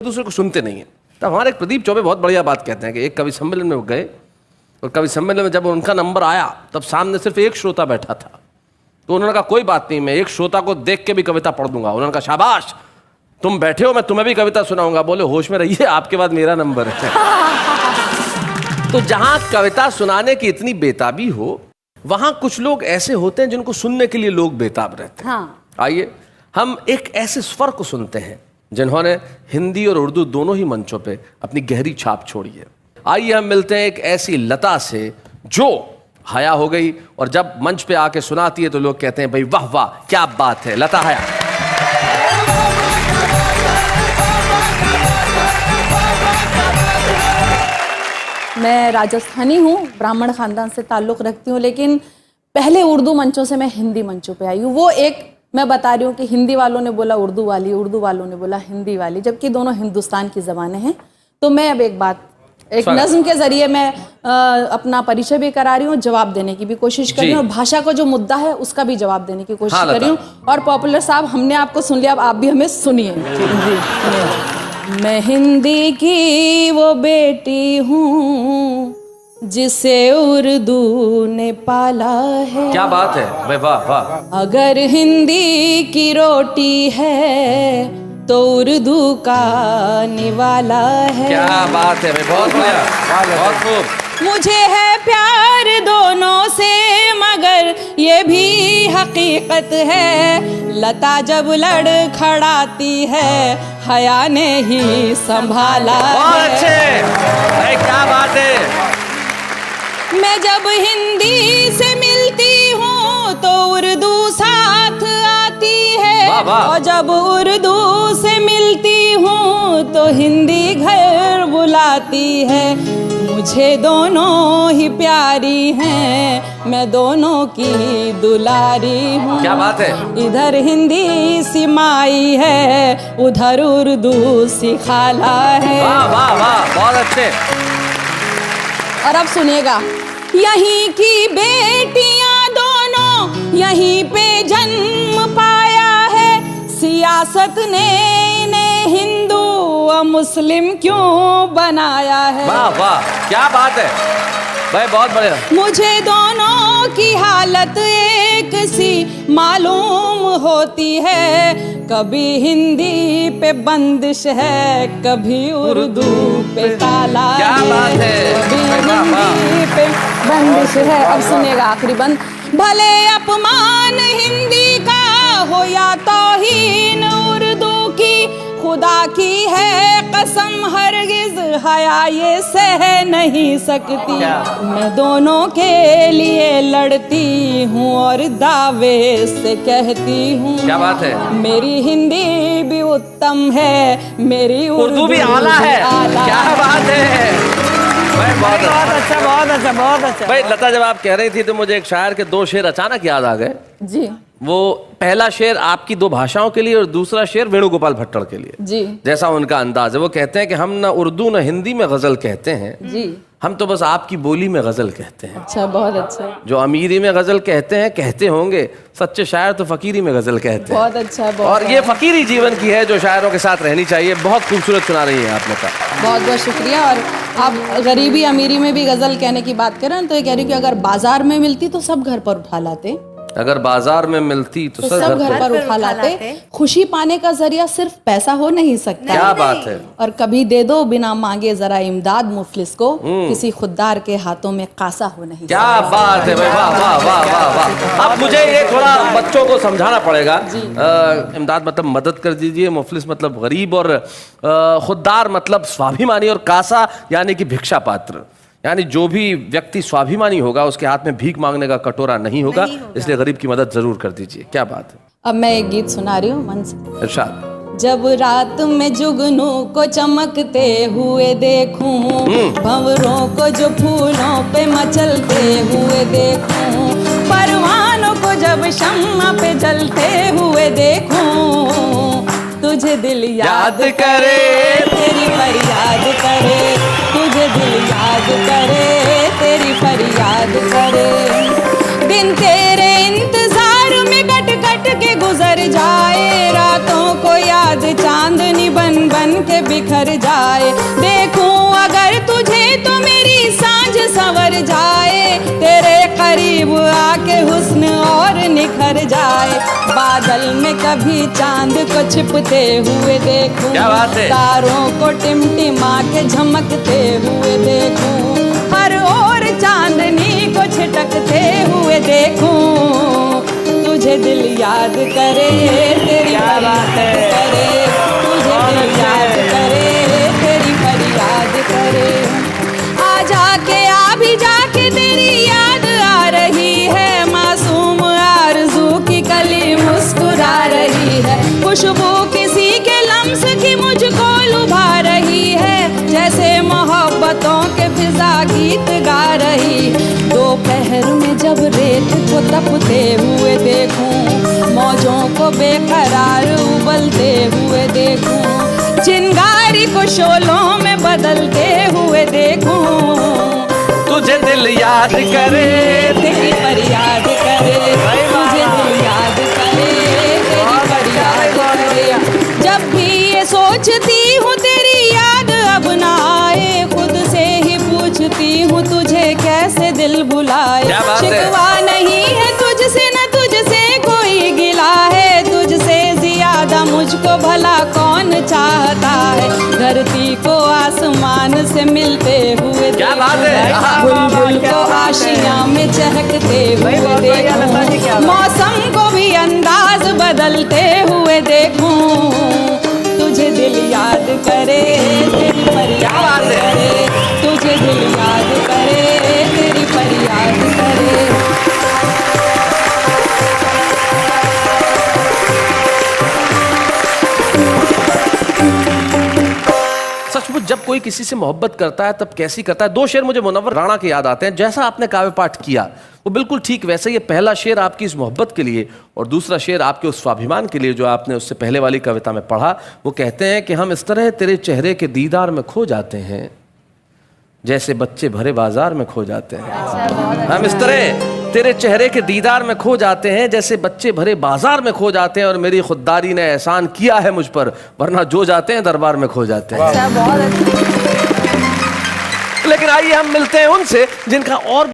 दूसरे को सुनते नहीं है। तब हमारे एक प्रदीप चौबे बहुत बढ़िया बात कहते हैं कि एक कवि सम्मेलन में वो गए और कवि सम्मेलन में जब उनका नंबर आया तब सामने सिर्फ एक श्रोता बैठा था, तो उन्होंने कहा कोई बात नहीं, मैं एक श्रोता को देख के भी कविता पढ़ दूंगा। उन्होंने कहा शाबाश, तुम बैठे हो, मैं तुम्हें भी कविता सुनाऊंगा। बोले होश में रहिए, आपके बाद मेरा नंबर है। तो जहां कविता सुनाने की इतनी बेताबी हो, वहां कुछ लोग ऐसे होते हैं जिनको सुनने के लिए लोग बेताब रहते हैं। हाँ। आइए हम एक ऐसे स्वर को सुनते हैं जिन्होंने हिंदी और उर्दू दोनों ही मंचों पे अपनी गहरी छाप छोड़ी है। आइए हम मिलते हैं एक ऐसी लता से जो हया हो गई और जब मंच पे आके सुनाती है तो लोग कहते हैं भाई वाह वाह क्या बात है, लता हया। मैं राजस्थानी हूँ, ब्राह्मण खानदान से ताल्लुक़ रखती हूँ, लेकिन पहले उर्दू मंचों से मैं हिंदी मंचों पे आई हूँ। वो एक मैं बता रही हूँ कि हिंदी वालों ने बोला उर्दू वाली, उर्दू वालों ने बोला हिंदी वाली, जबकि दोनों हिंदुस्तान की ज़बानें हैं। तो मैं अब एक नज़्म के ज़रिए मैं अपना परिचय भी करा रही हूँ, जवाब देने की भी कोशिश कर रही हूँ, और भाषा का जो मुद्दा है उसका भी जवाब देने की कोशिश कर रही हूँ। और पॉपुलर साहब, हमने आपको सुन लिया, अब आप भी हमें सुनिए। मैं हिंदी की वो बेटी हूँ जिसे उर्दू ने पाला है। क्या बात है भाई, वाह वाह। अगर हिंदी की रोटी है तो उर्दू का निवाला है। क्या बात है भाई, बहुत बढ़िया, बहुत खूब। मुझे है प्यार दोनों से मगर ये भी हकीकत है, लता जब लड़खड़ाती है हया ने ही संभाला। बहुत अच्छे भाई, क्या बात है। मैं जब हिंदी से मिलती हूँ तो उर्दू साथ आती है, वाह वाह। और जब उर्दू से मिलती हूँ तो हिंदी घर बुलाती है। मुझे दोनों ही प्यारी हैं, मैं दोनों की दुलारी हूँ। क्या बात है। इधर हिंदी सी माई है, उधर उर्दू सी खाला है। वाह वाह वाह, बहुत अच्छे। और अब सुनिएगा, यहीं की बेटियां दोनों यहीं पे जन्म पाया है, सियासत ने इन्हें हिंदू और मुस्लिम क्यों बनाया है। वाह वाह, क्या बात है भाई, बहुत बढ़िया। मुझे दोनों की हालत एक सी मालूम होती है, कभी हिंदी पे बंदिश है, कभी उर्दू पे ताला है। क्या बात है, कभी हिंदी पे बंदिश है। अब सुनिएगा आखिरी बंद। भले अपमान हिंदी का हो या तौहीन उर्दू की, खुदा की है कसम हरगिज हया ये सह नहीं सकती। मैं दोनों के लिए लड़ती हूँ और दावे से कहती हूँ। क्या बात है। मेरी हिंदी भी उत्तम है, मेरी उर्दू भी आला है। क्या बात है भाई, बहुत अच्छा, बहुत अच्छा, बहुत अच्छा। भाई लता, जब आप कह रही थी तो मुझे एक शायर के दो शेर अचानक याद आ गए जी। वो पहला शेर आपकी दो भाषाओं के लिए और दूसरा शेर वेणुगोपाल भट्टड़ के लिए जी। जैसा उनका अंदाज है, वो कहते हैं कि हम ना उर्दू ना हिंदी में गजल कहते हैं जी, हम तो बस आपकी बोली में गजल कहते हैं। अच्छा, बहुत अच्छा। जो अमीरी में गजल कहते हैं कहते होंगे, सच्चे शायर तो फकीरी में गजल कहते हैं। बहुत अच्छा, बहुत। और ये फकीरी जीवन की है जो शायरों के साथ रहनी चाहिए। बहुत खूबसूरत सुना रही है आप लता, बहुत बहुत शुक्रिया। और आप गरीबी अमीरी में भी गजल कहने की बात करें तो ये कह रही कि अगर बाजार में मिलती तो सब घर पर उठा लाते, अगर बाजार में मिलती तो सब घर पर उठा लाते। खुशी पाने का जरिया सिर्फ पैसा हो नहीं सकता। क्या बात है। और कभी दे दो बिना मांगे जरा इमदाद मुफलिस को, किसी खुददार के हाथों में कासा हो नहीं। क्या बात है भाई, वाह वाह वाह वाह वाह। अब मुझे ये थोड़ा बच्चों को समझाना पड़ेगा। इमदाद मतलब मदद कर दीजिए, मुफलिस मतलब गरीब, और खुददार मतलब स्वाभिमानी, और कासा यानी कि भिक्षा पात्र, यानी जो भी व्यक्ति स्वाभिमानी होगा उसके हाथ में भीख मांगने का कटोरा नहीं होगा, इसलिए गरीब की मदद जरूर कर दीजिए। क्या बात है। अब मैं एक गीत सुना रही हूँ मन से। इरशाद। जब रात में जुगनू को चमकते हुए देखूं, भंवरों को जो फूलों पे मचलते हुए देखूं, परवानों को जब शम्मा पे जलते हुए देखूं, तुझे दिल याद करे, तेरी फरियाद करे, तुझे दिल याद करे, तेरी फरियाद करे। दिन तेरे इंतजार में कट कट के गुजर जाए, रातों को याद चांदनी बन बन बन के बिखर जाए। देखूं अगर तुझे तो मेरी सांझ संवर जाए, तेरे करीब आके हुस्न और निखर जाए। बादल में कभी चांद को छिपते हुए देखूं, क्या बात है? तारों को टिमटिमा के झमकते हुए देखूं, हर ओर चांदनी को छिटकते हुए देखूं। तुझे दिल याद करे, तेरी फरियाद करे, तुझे दिल याद करे, तेरी फरियाद करे। आ जाके आ भी जाके तेरी याद आ रही है, मासूम आरज़ू की कली मुस्कुरा रही है। खुशबू किसी के लम्स की मुझको लुभा रही है, जैसे मोहब्बतों के फिजा गीत गा रही। दोपहर में जब रेत को तपते हुए देखूं, मौजों को बेकरार उबलते हुए देखूं, चिंगारी को शोलों में बदलते हुए देखूं। तुझे दिल याद करे, तेरी फरियाद करे, तुझे दिल याद करे, तेरी फरियाद करे। जब भी ये सोचती हूँ तेरी याद अब ना आए, खुद से ही पूछती हूँ तुझे कैसे दिल भुलाए। क्या बात है? शिकवा नहीं है तुझसे न तुझसे कोई गिला है, तुझसे ज्यादा मुझको भला कौन चाहता है। धरती को आसमान से मिलते हुए क्या बात है? बुलबुल को आशियाँ में चहकते हुए देखूं, मौसम को भी अंदाज बदलते हुए देखूं। तुझे दिल याद करे, तेरी फरियाद करे, तुझे दिल याद करे, तेरी फरियाद करे। सचमुच जब कोई किसी से मोहब्बत करता है तब कैसी करता है। दो शेर मुझे मुनव्वर राणा के याद आते हैं। जैसा आपने काव्य पाठ किया वो बिल्कुल ठीक वैसे ही पहला शेर आपकी इस मोहब्बत के लिए और दूसरा शेर आपके उस स्वाभिमान के लिए जो आपने उससे पहले वाली कविता में पढ़ा। वो कहते हैं कि हम इस तरह तेरे चेहरे के दीदार में खो जाते हैं जैसे बच्चे भरे बाजार में खो जाते हैं। हम इस तरह तेरे चेहरे के दीदार में खो जाते हैं जैसे बच्चे भरे बाजार में खो जाते हैं, और मेरी खुददारी ने एहसान किया है मुझ पर, वरना जो जाते हैं दरबार में खो जाते हैं। लेकिन आइए हम मिलते हैं उनसे जिनका और